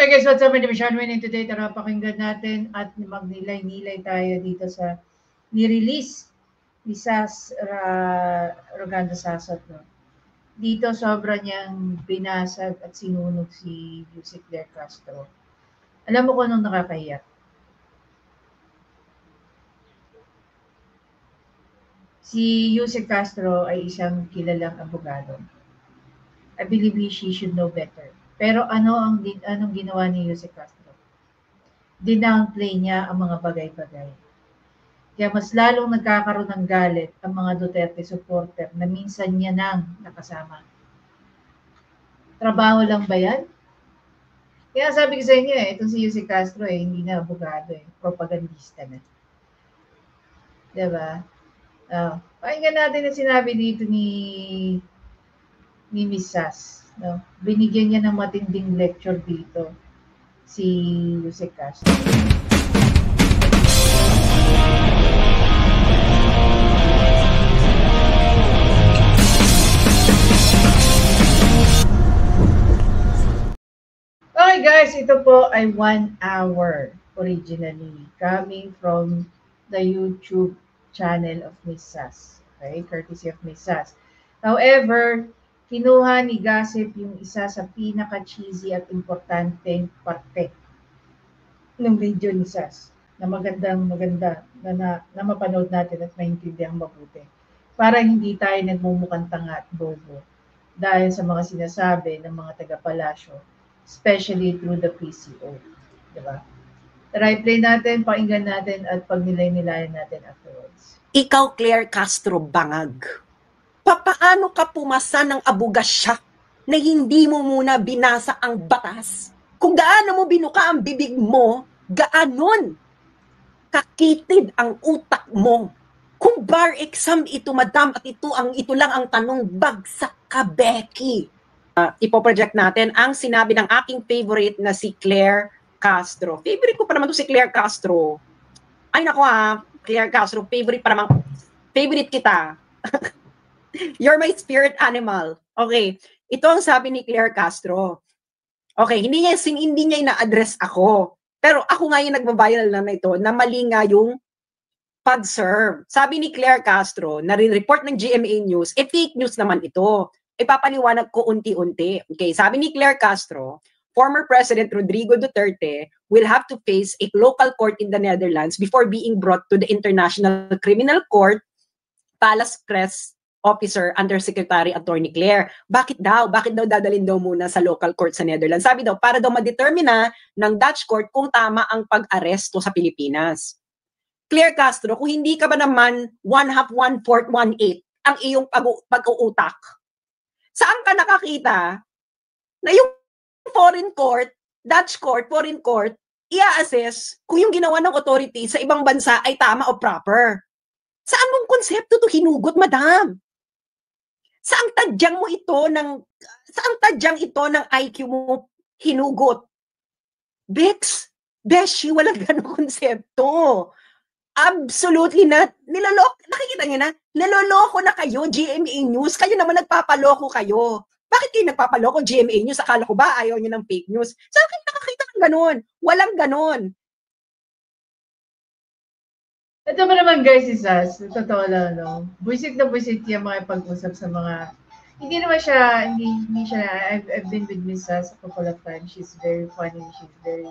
Okay guys, what's up? My name is Sean Wayne and today tara pakinggan natin at magnilay-nilay tayo dito sa ni-release ni Sas Rogando Sasot. No? Dito sobra niyang binasag at sinunog si Yusek Claire Castro. Alam mo kung anong nakakahiya? Si Yusek Castro ay isang kilalang abogado. I believe she should know better. Pero anong ginawa ni Yusek Castro? Dinownplay niya ang mga bagay-bagay. Kaya mas lalong nagkakaroon ng galit ang mga Duterte supporter na minsan niya nang nakasama. Trabaho lang ba yan? Kaya sabi ko sa inyo itong si Yusek Castro hindi na abogado propagandista na. Diba? Pakinggan natin ang sinabi dito ni Miss Sas. No? Binigyan niya ng matinding lecture dito si Yusek Castro. Okay guys, ito po ay 1 hour originally coming from the YouTube channel of Miss Sas. Okay, courtesy of Miss Sas. However, kinuha ni Gossip yung isa sa pinaka-cheesy at importanteng parte ng video ni Sas na maganda na mapanood natin at maintindihan mabuti para hindi tayo nagmumukhang tanga at bobo dahil sa mga sinasabi ng mga taga-palasyo, especially through the PCO. Diba? Tara, play natin, pakinggan natin at pagnilay-nilayan natin afterwards. Ikaw, Claire Castro Bangag, papaano ka pumasa ng abogasya na hindi mo muna binasa ang batas? Kung gaano mo binuka ang bibig mo, gaanon kakitid ang utak mo. Kung bar exam ito, madam, at ito lang ang tanong, bagsak ka, Becky. Ipoproject natin ang sinabi ng aking favorite na si Claire Castro. Favorite ko pa naman to si Claire Castro. Ay naku Claire Castro, favorite kita. You're my spirit animal. Okay, ito ang sabi ni Claire Castro. Okay, hindi niya ina-address ako. Pero ako nga yung nagbabiral na ito na mali nga yung pag-serve. Sabi ni Claire Castro, na-report ng GMA News, fake news naman ito. Ipapaliwanag ko unti-unti. Okay, sabi ni Claire Castro, former President Rodrigo Duterte will have to face a local court in the Netherlands before being brought to the International Criminal Court, Palace Press Officer Undersecretary Attorney Claire. Bakit daw? Bakit daw dadalhin daw muna sa local court sa Netherlands? Sabi daw, para daw ma-determine ng Dutch court kung tama ang pag-aresto sa Pilipinas. Claire Castro, kung hindi ka ba naman 1/2, 1/4, 1/8 ang iyong pag-uutak, saan ka nakakita na yung foreign court, Dutch court, foreign court, i-assess kung yung ginawa ng authority sa ibang bansa ay tama o proper? Saan mong konsepto to hinugot, madam? Saang tadyang ito ng IQ mo hinugot? Beshi, walang ganong konsepto. Absolutely not. Nakikita niyo na, niloloko na kayo, GMA News. Kayo naman nagpapaloko kayo. Bakit kayo nagpapaloko, GMA News? Akala ko ba ayaw niyo ng fake news? Saan kayo nakakita ng ganon? Walang ganon. Ito ba naman guys, Sas, totoo lang, no? Buisit na buisit yung mga pag-usap sa mga, hindi siya, I've been with Miss Sas a couple of times. She's very funny, she's very,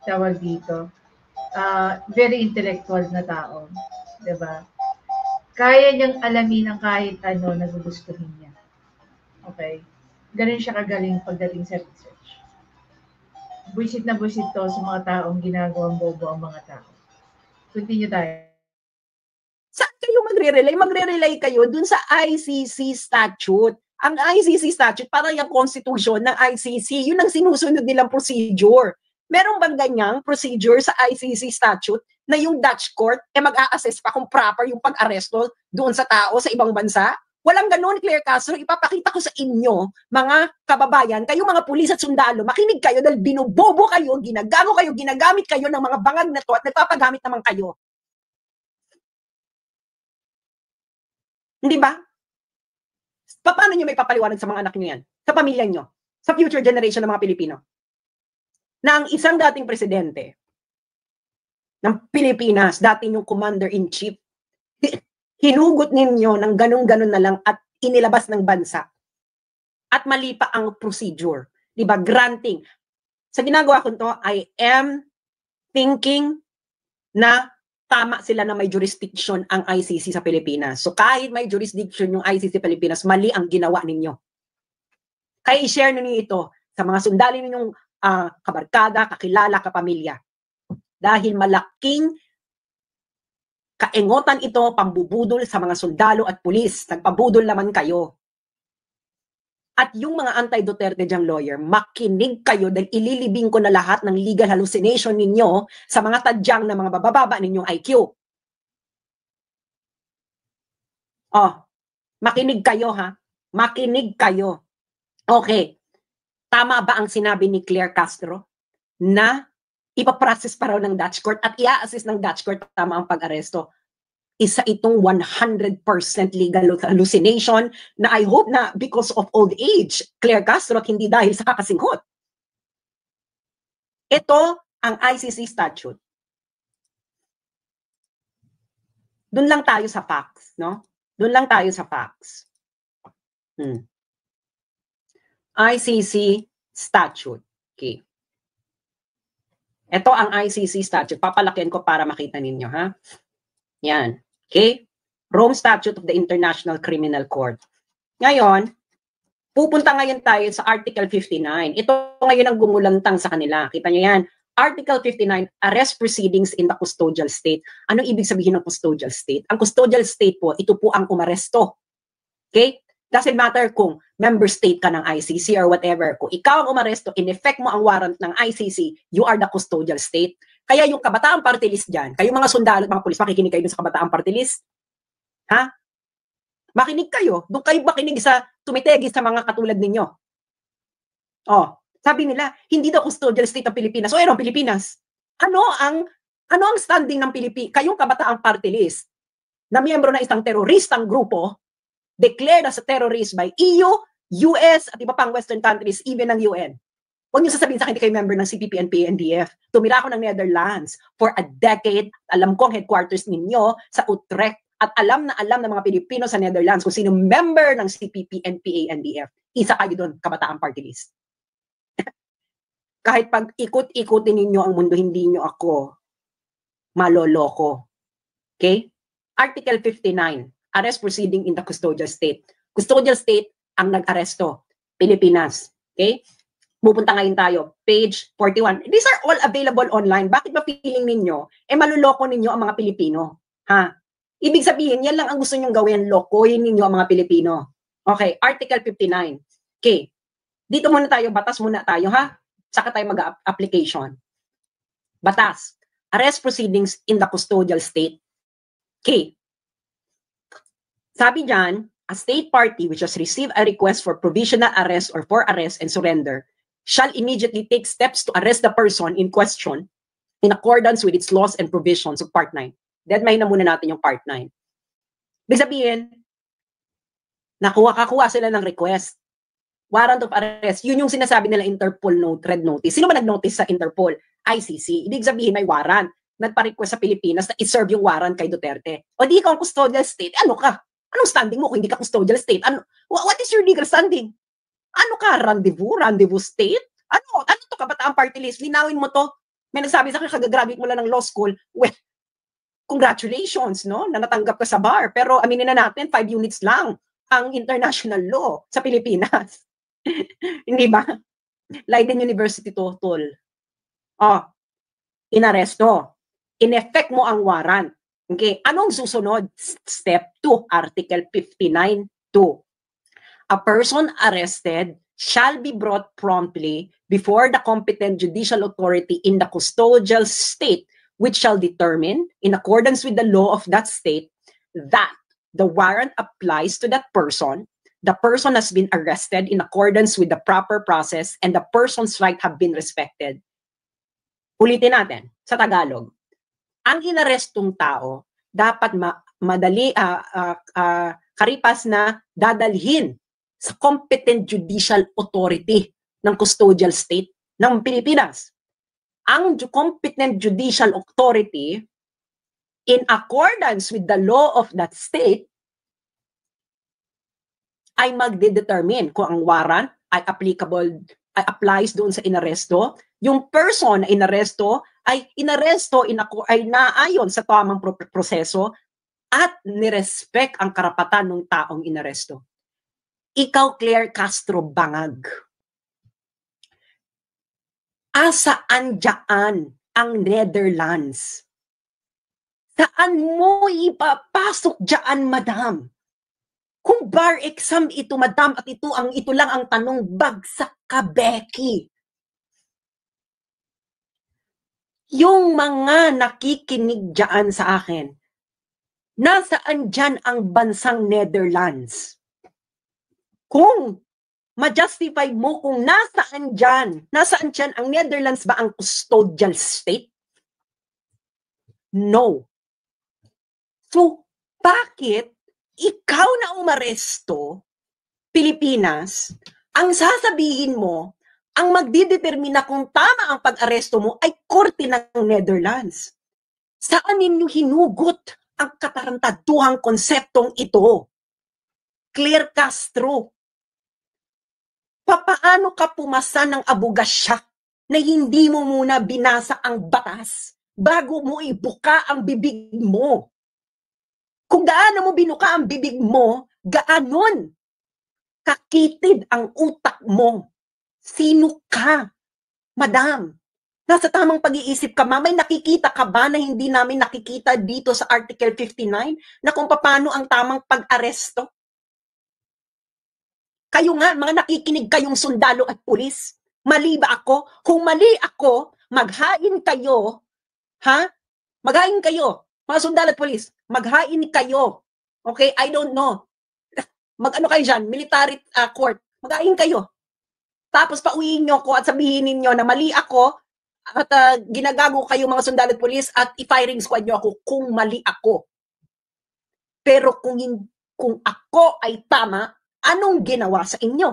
tawag dito, very intellectual na tao, diba? Kaya niyang alamin ang kahit ano na gugustuhin niya. Okay? Ganun siya kagaling pagdating sa research. Buisit na buisit to sa mga taong ginagawang bobo ang mga tao. Continue tayo. Saan kayo magre-relay? Magre-relay kayo dun sa ICC statute. Ang ICC statute, parang yung constitution ng ICC, yun ang sinusunod nilang procedure. Meron bang ganyang procedure sa ICC statute na yung Dutch court mag-a-assess pa kung proper yung pag-aresto doon sa tao sa ibang bansa? Walang ganun, Claire Castro. Ipapakita ko sa inyo, mga kababayan, kayo mga pulis at sundalo, makinig kayo dahil binubobo kayo, ginagamit kayo ng mga bangag na to at nagpapagamit naman kayo. Hindi ba? Paano nyo may papaliwanag sa mga anak nyo yan? Sa pamilya nyo? Sa future generation ng mga Pilipino? na ang isang dating presidente ng Pilipinas, dating yung commander-in-chief, hinugot ninyo ng ganun-ganun na lang at inilabas ng bansa. At mali pa ang procedure. Diba? Granting. Sa ginagawa ko to, I am thinking na tama sila na may jurisdiction ang ICC sa Pilipinas. So kahit may jurisdiction yung ICC Pilipinas, mali ang ginawa ninyo. Kaya i-share ninyo ito sa mga sundalo ninyong kabarkada, kakilala, kapamilya. Dahil malaking kaengotan ito, pambubudol sa mga sundalo at pulis. Nagpabudol naman kayo. At yung mga anti-Duterte diyang lawyer, makinig kayo dahil ililibing ko na lahat ng legal hallucination ninyo sa mga tadyang na mga bababa ninyong IQ. Oh, makinig kayo ha. Makinig kayo. Okay. Tama ba ang sinabi ni Claire Castro na ipaprocess pa raw ng Dutch court at i-assist ng Dutch court tama ang pag-aresto? Isa itong 100% legal hallucination na I hope na because of old age, Claire Castro, at hindi dahil sa kakasinghot. Ito ang ICC statute. Doon lang tayo sa facts, no? Doon lang tayo sa facts. ICC statute. Okay. Ito ang ICC statute. Papalakihan ko para makita ninyo, ha? Yan. Okay? Rome Statute of the International Criminal Court. Ngayon, pupunta ngayon tayo sa Article 59. Ito ngayon ang gumulantang sa kanila. Kita nyo yan. Article 59, arrest proceedings in the custodial state. Anong ibig sabihin ng custodial state? Ang custodial state po, ito po ang umaresto. Okay? Doesn't matter kung member state ka ng ICC or whatever. Kung ikaw ang umaresto, in effect mo ang warrant ng ICC, you are the custodial state. Kaya yung Kabataan Party List dyan, kayong mga sundalo at mga pulis, makikinig kayo dun sa Kabataan Party List. Ha? Makinig kayo. Doon kayo makinig sa tumitegi sa mga katulad ninyo. Oh, sabi nila, hindi daw custodial state ang Pilipinas. So, ang Pilipinas. Ano ang standing ng Pilipinas? Kayong Kabataan Party List na miyembro ng isang teroristang grupo, declared as a terrorist by EU, US, at iba pang Western countries, even ng UN. Huwag niyo sasabihin sa akin, hindi kayo member ng CPP and PNDF. Tumira ako ng Netherlands for a decade. Alam ko ang headquarters ninyo sa Utrecht. At alam ng mga Pilipino sa Netherlands kung sino member ng CPP and PANDF. Isa kayo doon, Kabataan Party List. Kahit pag ikot-ikutin ninyo ang mundo, hindi nyo ako maloloko. Okay? Article 59, arrest proceeding in the custodial state. Custodial state ang nag-aresto. Pilipinas. Okay? Pupunta ngayon tayo, page 41. These are all available online. Bakit ba feeling ninyo, maluloko ninyo ang mga Pilipino? Ha? Ibig sabihin, yan lang ang gusto nyong gawin, lokohin ninyo ang mga Pilipino. Okay, Article 59. Okay, dito muna tayo, batas muna tayo, ha? Saka tayo mag-application. Batas. Arrest proceedings in the custodial state. Okay. Sabi dyan, a state party which has received a request for provisional arrest or for arrest and surrender shall immediately take steps to arrest the person in question in accordance with its laws and provisions of Part 9. Deadline na muna natin yung Part 9. Ibig sabihin, kakuha sila ng request. Warrant of arrest. Yun yung sinasabi nila Interpol red notice. Sino ba nag-notice sa Interpol? ICC. Ibig sabihin may warrant. Nagpa-request sa Pilipinas na i-serve yung warrant kay Duterte. O di ikaw ang custodial state. Ano ka? Anong standing mo kung hindi ka custodial state? What is your legal standing? Ano ka? Rendezvous state? Ano to, Kabataan Party List? Linawin mo to. May nagsabi sa akin, kagagraduate mo lang ng law school. Well, congratulations, no? Na natanggap ka sa bar. Pero aminin na natin, 5 units lang ang international law sa Pilipinas. Hindi ba? Leiden University to, tol. Oh, inaresto. In-effect mo ang warrant. Okay, anong susunod? Step 2, Article 59.2. A person arrested shall be brought promptly before the competent judicial authority in the custodial state, which shall determine, in accordance with the law of that state, that the warrant applies to that person, the person has been arrested in accordance with the proper process, and the person's rights have been respected. Ulitin natin, sa Tagalog. Ang inarestong tao, dapat karipas na dadalhin sa competent judicial authority ng custodial state ng Pilipinas. ang competent judicial authority, in accordance with the law of that state, ay magdedetermine kung ang warrant ay applicable, ay applies doon sa inaresto, yung person na inaresto ay inaresto ay naayon sa tamang proseso at nirespect ang karapatan ng taong inaresto. Ikaw, Claire Castro Bangag, asaan dyan ang Netherlands? Saan mo ipapasok dyan, madam? Kung bar exam ito, madam, at ito lang ang tanong, bagsak ka, Becky. Yung mga nakikinig dyan sa akin, nasaan dyan ang bansang Netherlands? Kung ma-justify mo kung nasaan dyan ang Netherlands ba ang custodial state? No. So, bakit ikaw na umaresto, Pilipinas, ang sasabihin mo, ang magdidetermina kung tama ang pag-aresto mo ay korte ng Netherlands? Saan ninyo hinugot ang katarantaduhang konseptong ito? Claire Castro, papaano ka pumasa ng abogasya na hindi mo muna binasa ang batas bago mo ibuka ang bibig mo? Kung gaano mo binuka ang bibig mo, gaanon kakitid ang utak mo. Sino ka, madam? Nasa tamang pag-iisip ka, may nakikita ka ba na hindi namin nakikita dito sa Article 59 na kung paano ang tamang pag-aresto? Kayo nga, mga nakikinig kayong sundalo at pulis. Mali ba ako? Kung mali ako, maghain kayo, ha? Maghain kayo, mga sundalo at pulis. Maghain kayo. Okay? I don't know. Mag-ano kayo dyan? Military court. Maghain kayo. Tapos pauwiin nyo ko at sabihin ninyo na mali ako at ginagago kayo mga sundalo at pulis at i-firing squad nyo ako kung mali ako. Pero kung ako ay tama, anong ginawa sa inyo?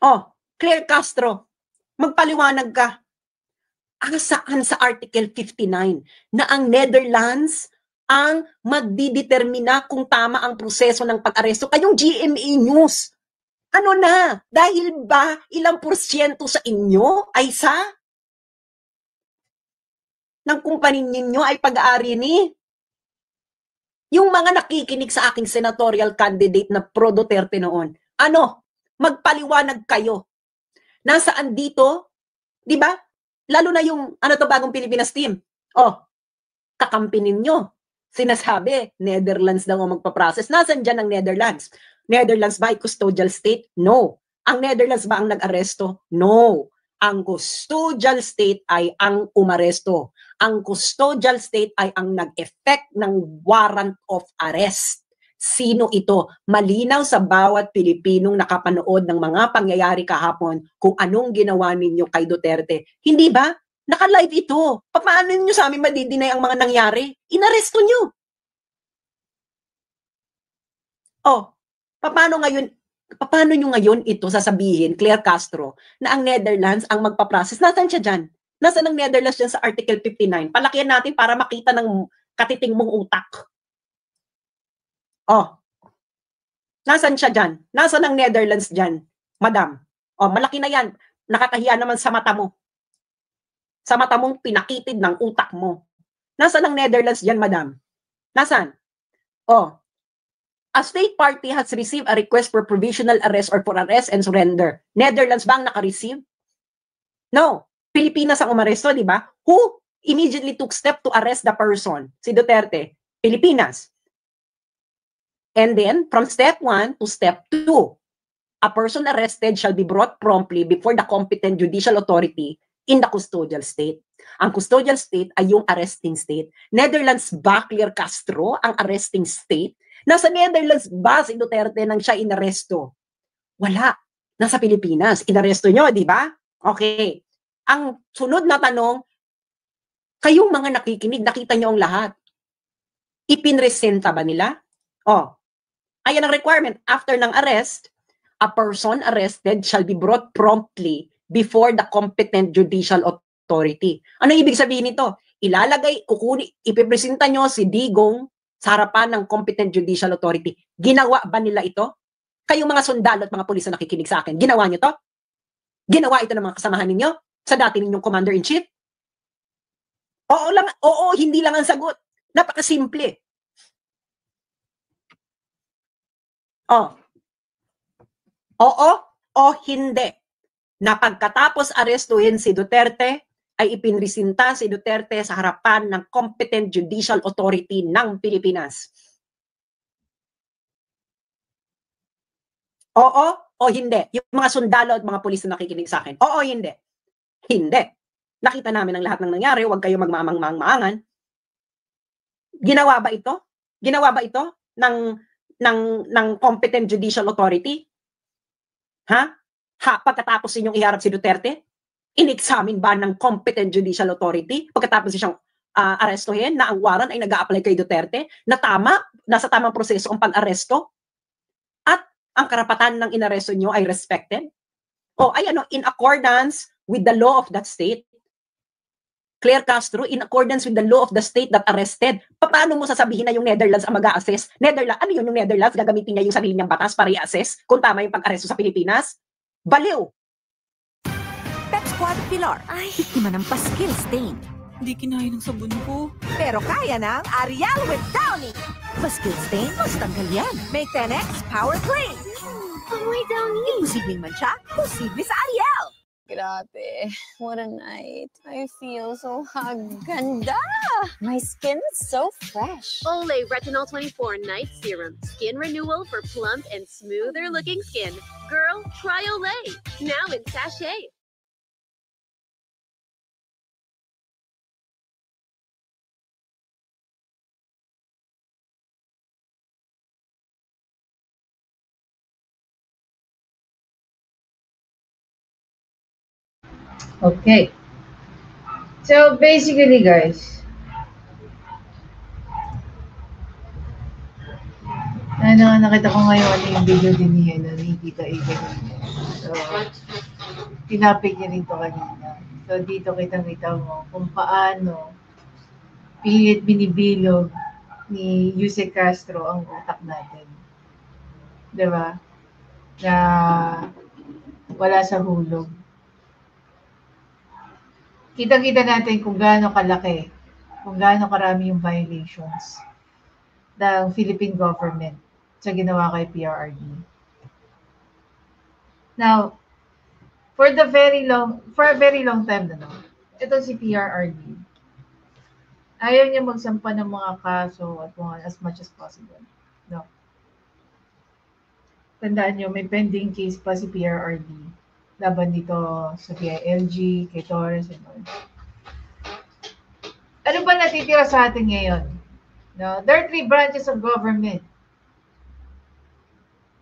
Oh, Claire Castro, magpaliwanag ka. Saan sa Article 59 na ang Netherlands ang magdidetermina kung tama ang proseso ng pag-aresto? Kayong GMA News, ano na? Dahil ba ilang porsyento sa inyo ay ng kumpanin ninyo ay pag-aari ni? Yung mga nakikinig sa aking senatorial candidate na pro Duterte noon, ano? Magpaliwanag kayo. Nasaan dito? Di ba? Lalo na yung bagong Pilipinas team. Oh, kakampi ninyo. Sinasabi, Netherlands daw ang magpa-process. Nasaan dyan ang Netherlands? Netherlands ba ay custodial state? No. Ang Netherlands ba ang nag-aresto? No. Ang custodial state ay ang umaresto. Ang custodial state ay ang nag-effect ng warrant of arrest. Sino ito? Malinaw sa bawat Pilipinong nakapanood ng mga pangyayari kahapon kung anong ginawa ninyo kay Duterte. Hindi ba? Naka-live ito. Paano ninyo sa amin madidinay ang mga nangyari? Inaresto nyo. Oh, paano nyo ngayon ito sasabihin, Claire Castro, na ang Netherlands ang magpa-process? Nasaan siya dyan? Nasaan ang Netherlands dyan sa Article 59? Palakihan natin para makita ng katiting mong utak. Oh, nasaan siya dyan? Nasaan ang Netherlands dyan, madam? Oh, malaki na yan. Nakakahiya naman sa mata mo. Sa mata mong pinakitid ng utak mo. Nasaan ang Netherlands dyan, madam? Nasaan? Oh, a state party has received a request for provisional arrest or for arrest and surrender. Netherlands ba ang naka-receive? No. Pilipinas ang umaresto, di ba? Who immediately took step to arrest the person? Si Duterte. Pilipinas. And then, from step 1 to step 2, a person arrested shall be brought promptly before the competent judicial authority in the custodial state. Ang custodial state ay yung arresting state. Netherlands ba, Claire Castro, ang arresting state? Nasa Netherlands ba si Duterte nang siya inaresto? Wala. Nasa Pilipinas. Inaresto nyo, di ba? Okay. Ang sunod na tanong, kayong mga nakikinig, nakita nyo ang lahat. Ipinresenta ba nila? Oh, ayan ang requirement. After ng arrest, a person arrested shall be brought promptly before the competent judicial authority. Ano ibig sabihin nito? Ipipresenta nyo si Digong sa harapan ng competent judicial authority. Ginawa ba nila ito? Kayong mga sundalo at mga pulis na nakikinig sa akin, ginawa nyo to? Ginawa ito ng mga kasamahan ninyo sa dati ninyong commander-in-chief? Oo lang, oo, hindi lang ang sagot. Napakasimple. Oo o hindi. Na pagkatapos arestuhin si Duterte, ay ipinresinta si Duterte sa harapan ng competent judicial authority ng Pilipinas. Oo o hindi. Yung mga sundalo at mga pulis na nakikinig sa akin. Oo o hindi. Hindi. Nakita namin ang lahat ng nangyari, huwag kayo magmamang-maangan. Ginawa ba ito? Ginawa ba ito ng competent judicial authority? Pagkatapos ninyong iharap si Duterte? In-examine ba ng competent judicial authority pagkatapos siyang arestuhin na ang warrant ay nag-a-apply kay Duterte na nasa tamang proseso ang pag-aresto at ang karapatan ng inaresto nyo ay respected? O ay in accordance with the law of that state, Claire Castro, in accordance with the law of the state that arrested, paano mo sasabihin na yung Netherlands ang mag-a-assess? Ano yun yung Netherlands? Gagamitin niya yung sarili niyang batas para i-assess kung tama yung pag-aresto sa Pilipinas? Baliw! Pet Squad Pilar, biktima ng paskil stain. Hindi kinaya ng sabon ko. Pero kaya ng Ariel with Downy. Paskil stain, mas tanggal yan. May 10x power play. Amoy Downy. Imposibleng mancha, posible sa Ariel. Grabe, what a night. I feel so ganda. My skin is so fresh. Olay Retinol 24 Night Serum. Skin renewal for plump and smoother looking skin. Girl, try Olay. Now in sachet. Okay. So basically guys, nakita ko ngayon yung video din niya ni Tita Ika. So, tinapig niya rin to kanina. So dito kitang-kita mo kung paano pilit binibilog ni Yusek Castro ang utak natin. Diba? Na wala sa hulog. Kitang-kita natin kung gaano kalaki, kung gaano karami yung violations ng Philippine government sa ginawa kay PRRD. Now, for a very long time ito si PRRD, ayaw niya magsampa ng mga kaso at as much as possible. No. Tandaan niyo, may pending case pa si PRRD laban dito sa PILG, kay Torres, and all. Ano ba natitira sa atin ngayon? No? There are 3 branches of government.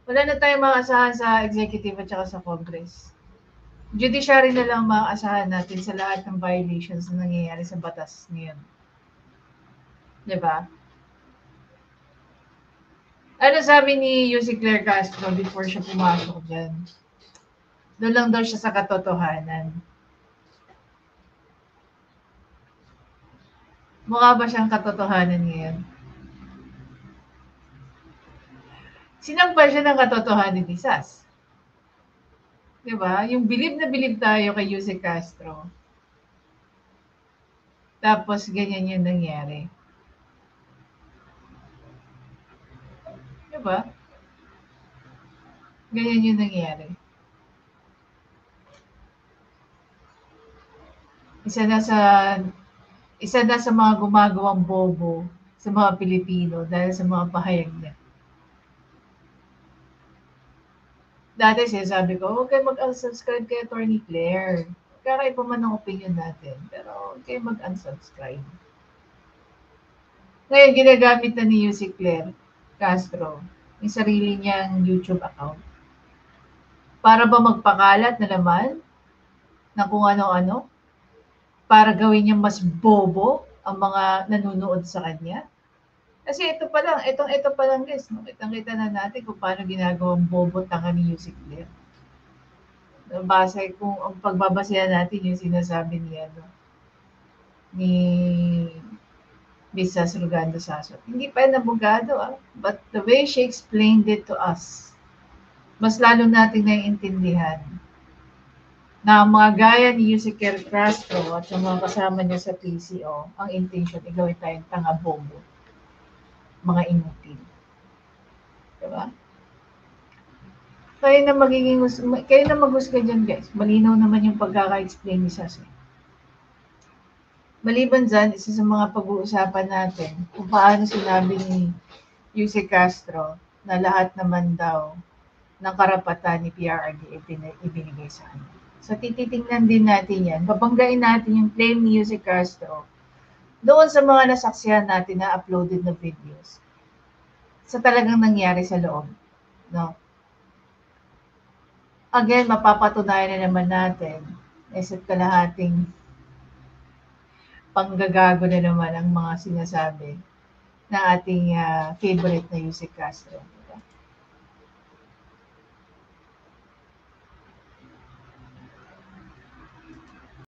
Wala na tayong maasahan sa executive at saka sa Congress. Judiciary na lang maasahan natin sa lahat ng violations na nangyayari sa batas ngayon. Diba? Ano sabi ni Yusek Claire Castro before siya pumasok dyan? Doon lang daw siya sa katotohanan. Mukha ba siyang katotohanan ngayon? Sinampa siya ng katotohanan ni Sas. Diba? Yung bilib na bilib tayo kay Yusek Castro. Tapos ganyan yung nangyari. Diba? Ganyan yung nangyari. Isa na sa mga gumagawang bobo sa mga Pilipino dahil sa mga pahayag niya. Dati sinasabi ko, huwag kayo mag-unsubscribe kay Atty. Claire. Kakaiba man ang opinion natin, pero huwag kayo mag-unsubscribe. Ngayon, ginagamit na ni Yusek Claire Castro yung sarili niyang YouTube account. Para ba magpakalat na naman ng kung ano-ano? Para gawin niya mas bobo ang mga nanonood sa kanya? Kasi ito pa lang, ito pa lang guys, no? Kitang-kita na natin kung paano ginagawang bobo tanga ni Yusik Claire. Base kung ang pagbabasehan natin yung sinasabi ni ni Mrs. Rugando Sasot. Hindi pa yan abogado, but the way she explained it to us, mas lalo natin naiintindihan na ang mga gaya ni Yusiker Castro at yung mga kasama niya sa PCO, ang intention, igawin tayong tanga bobo, mga inutil. Diba? Kayo na maghusga dyan guys. Malinaw naman yung pagkaka-explain ni Sas. Maliban dyan, isa sa mga pag-uusapan natin kung paano sinabi ni Yusek Castro na lahat naman daw ng karapatan ni PRRD ibinigay sa kanya. So tititingnan din natin yan. Babanggain natin yung claim ni Yusek Castro doon sa mga nasaksihan natin na uploaded na videos sa talagang nangyari sa loob. No? Again, mapapatunayan na naman natin isa't kalahating panggagago na naman ang mga sinasabi ng ating favorite na Yusek Castro.